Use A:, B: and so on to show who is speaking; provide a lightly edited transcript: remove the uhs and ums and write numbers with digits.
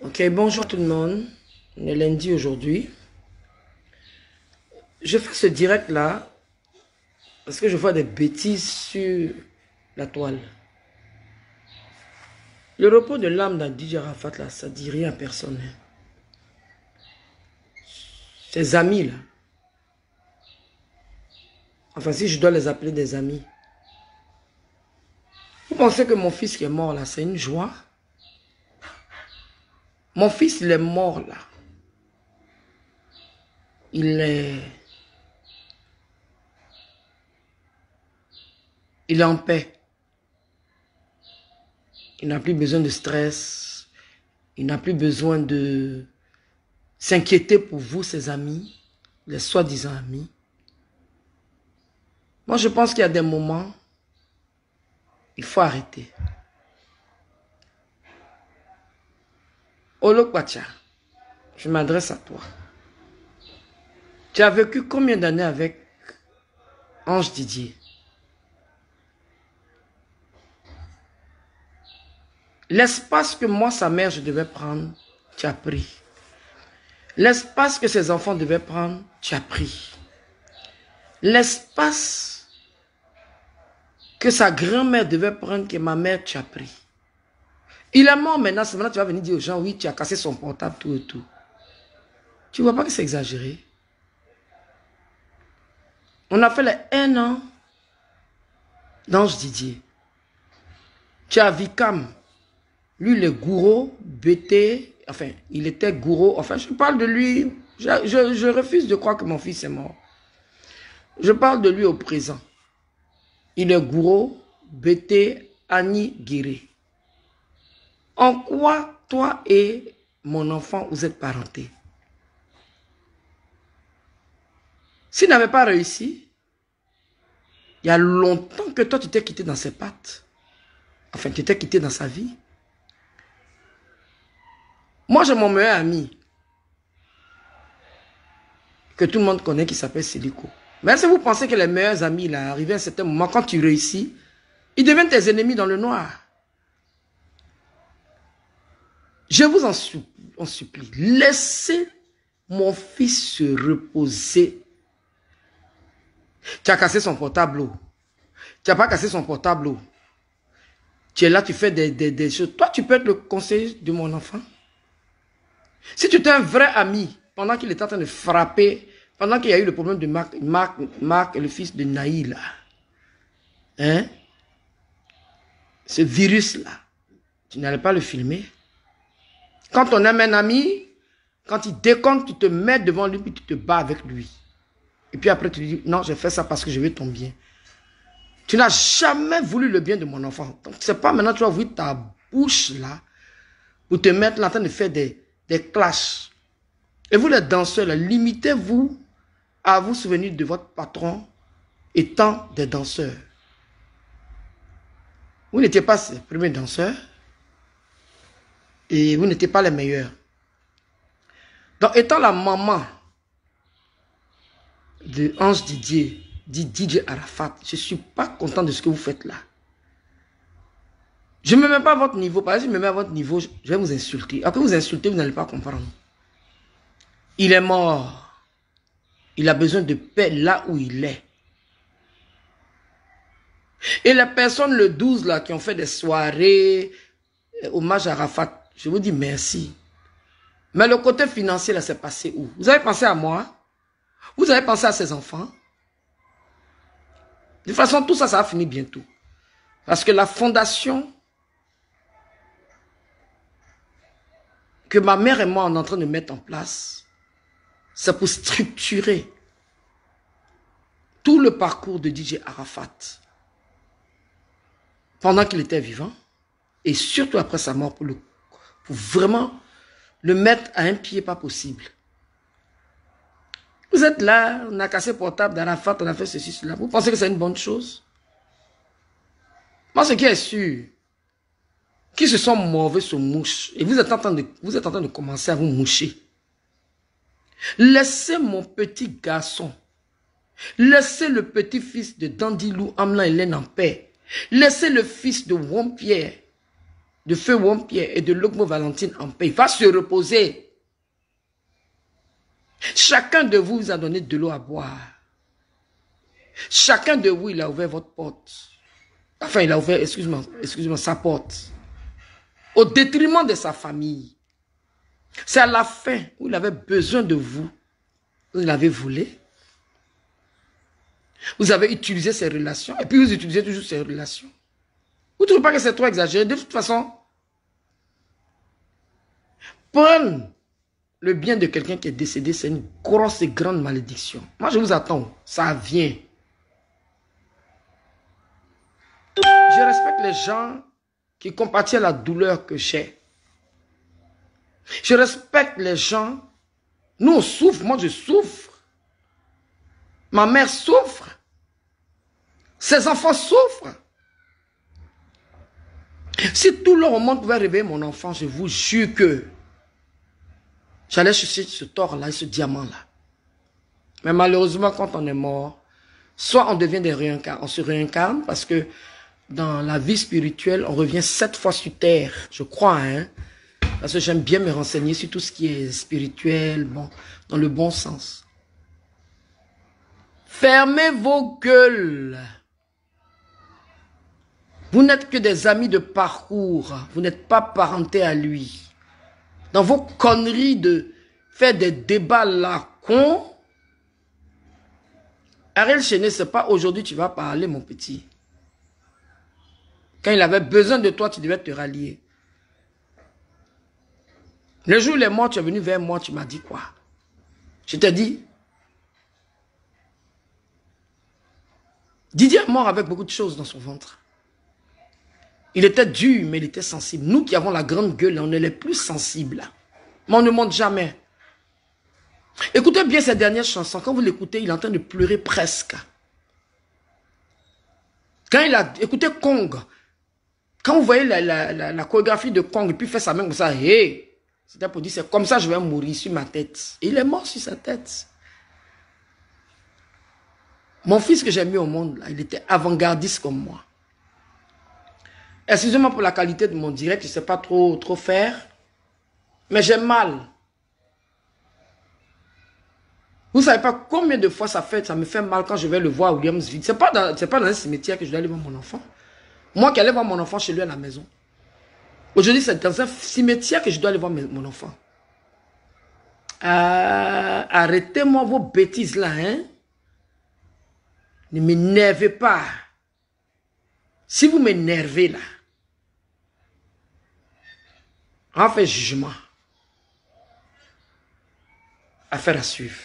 A: Ok, bonjour tout le monde. On est lundi aujourd'hui. Je fais ce direct là parce que je vois des bêtises sur la toile. Le repos de l'âme dans DJ Arafat là, ça dit rien à personne. Ses amis là. Enfin, si je dois les appeler des amis. Vous pensez que mon fils qui est mort là, c'est une joie? Mon fils, il est mort là. Il est en paix. Il n'a plus besoin de stress. Il n'a plus besoin de s'inquiéter pour vous, ses amis, les soi-disant amis. Moi, je pense qu'il y a des moments, il faut arrêter. Olokwacha, je m'adresse à toi. Tu as vécu combien d'années avec Ange Didier? L'espace que moi, sa mère, je devais prendre, tu as pris. L'espace que ses enfants devaient prendre, tu as pris. L'espace que sa grand-mère devait prendre, que ma mère, tu as pris. Il est mort maintenant, c'est maintenant que tu vas venir dire aux gens, oui, tu as cassé son portable, tout et tout. Tu vois pas que c'est exagéré? On a fait les 1 an d'Ange Didier. Tu as Vicam. Lui, le gourou, BT, enfin, il était gourou. Enfin, je parle de lui. Je refuse de croire que mon fils est mort. Je parle de lui au présent. Il est gourou, BT, Annie Guiré. En quoi, toi et mon enfant, vous êtes parentés? S'il n'avait pas réussi, il y a longtemps que toi, tu t'es quitté dans ses pattes. Enfin, tu t'es quitté dans sa vie. Moi, j'ai mon meilleur ami que tout le monde connaît qui s'appelle Siliko. Mais si vous pensez que les meilleurs amis, là, arrivé à un certain moment, quand tu réussis, ils deviennent tes ennemis dans le noir. Je vous en supplie, laissez mon fils se reposer. Tu as cassé son portable. Tu n'as pas cassé son portable. Tu es là, tu fais des choses. Toi, tu peux être le conseiller de mon enfant. Si tu étais un vrai ami, pendant qu'il était en train de frapper, pendant qu'il y a eu le problème de Marc le fils de Naïla, hein, ce virus-là, tu n'allais pas le filmer. Quand on aime un ami, quand il décompte, tu te mets devant lui, puis tu te bats avec lui. Et puis après, tu dis, non, j'ai fait ça parce que je veux ton bien. Tu n'as jamais voulu le bien de mon enfant. Donc, c'est pas maintenant que tu vas ouvrir ta bouche là, pour te mettre là en train de faire des clashs. Et vous les danseurs, limitez-vous à vous souvenir de votre patron étant des danseurs. Vous n'étiez pas les premiers danseurs et vous n'étiez pas les meilleurs. Donc, étant la maman de Ange Didier, dit DJ Arafat, je ne suis pas content de ce que vous faites là. Je ne me mets pas à votre niveau. Parce que si je me mets à votre niveau, je vais vous insulter. Après vous insulter, vous n'allez pas comprendre. Il est mort. Il a besoin de paix là où il est. Et les personnes le 12 là qui ont fait des soirées, hommage à Arafat, je vous dis merci. Mais le côté financier là, c'est passé où? Vous avez pensé à moi? Vous avez pensé à ses enfants? De toute façon, tout ça, ça va finir bientôt. Parce que la fondation que ma mère et moi on est en train de mettre en place, c'est pour structurer tout le parcours de DJ Arafat pendant qu'il était vivant et surtout après sa mort pour vraiment le mettre à un pied pas possible. Vous êtes là, on a cassé le portable d'Arafat, on a fait ceci, cela. Vous pensez que c'est une bonne chose? Moi, ce qui est sûr, qui se sont mauvais se mouchent. Et vous êtes en train de commencer à vous moucher. Laissez mon petit garçon, laissez le petit-fils de Dandilou, Amlan Hélène en paix. Laissez le fils de Wompierre, de Feu Wompier et de Logmo Valentine en paix. Il va se reposer. Chacun de vous a donné de l'eau à boire. Chacun de vous, il a ouvert votre porte. Enfin, il a ouvert, excuse-moi, sa porte. Au détriment de sa famille. C'est à la fin où il avait besoin de vous. Vous l'avez volé. Vous avez utilisé ces relations. Et puis vous utilisez toujours ces relations. Vous ne trouvez pas que c'est trop exagéré? De toute façon, prendre le bien de quelqu'un qui est décédé, c'est une grosse et grande malédiction. Moi, je vous attends. Ça vient. Je respecte les gens qui compatissent à la douleur que j'ai. Je respecte les gens. Nous, on souffre. Moi, je souffre. Ma mère souffre. Ses enfants souffrent. Si tout le monde pouvait réveiller mon enfant, je vous jure que j'allais chercher ce tort-là et ce diamant-là. Mais malheureusement, quand on est mort, soit on devient des réincarnés, on se réincarne parce que dans la vie spirituelle, on revient 7 fois sur terre, je crois, hein. Parce que j'aime bien me renseigner sur tout ce qui est spirituel, bon, dans le bon sens. Fermez vos gueules. Vous n'êtes que des amis de parcours. Vous n'êtes pas parentés à lui. Dans vos conneries de faire des débats là, cons. Ariel Chenet, c'est pas aujourd'hui tu vas parler, mon petit. Quand il avait besoin de toi, tu devais te rallier. Le jour où il est mort, tu es venu vers moi, tu m'as dit quoi? Je t'ai dit. Didier est mort avec beaucoup de choses dans son ventre. Il était dur, mais il était sensible. Nous qui avons la grande gueule, on est les plus sensibles. Mais on ne monte jamais. Écoutez bien ces dernières chansons. Quand vous l'écoutez, il est en train de pleurer presque. Quand il a écouté Kong, quand vous voyez la chorégraphie de Kong, et puis il fait sa main comme ça, hey, c'était pour dire, c'est comme ça je vais mourir sur ma tête. Et il est mort sur sa tête. Mon fils que j'ai mis au monde, là, il était avant-gardiste comme moi. Excusez-moi pour la qualité de mon direct, je ne sais pas trop faire. Mais j'ai mal. Vous ne savez pas combien de fois ça me fait mal quand je vais le voir à Williamsville. Ce n'est pas dans un cimetière que je dois aller voir mon enfant. Moi qui allais voir mon enfant chez lui à la maison. Aujourd'hui, c'est dans un cimetière que je dois aller voir mon enfant. Arrêtez-moi vos bêtises là, hein. Ne m'énervez pas. Si vous m'énervez là, on fait jugement. Affaire à suivre.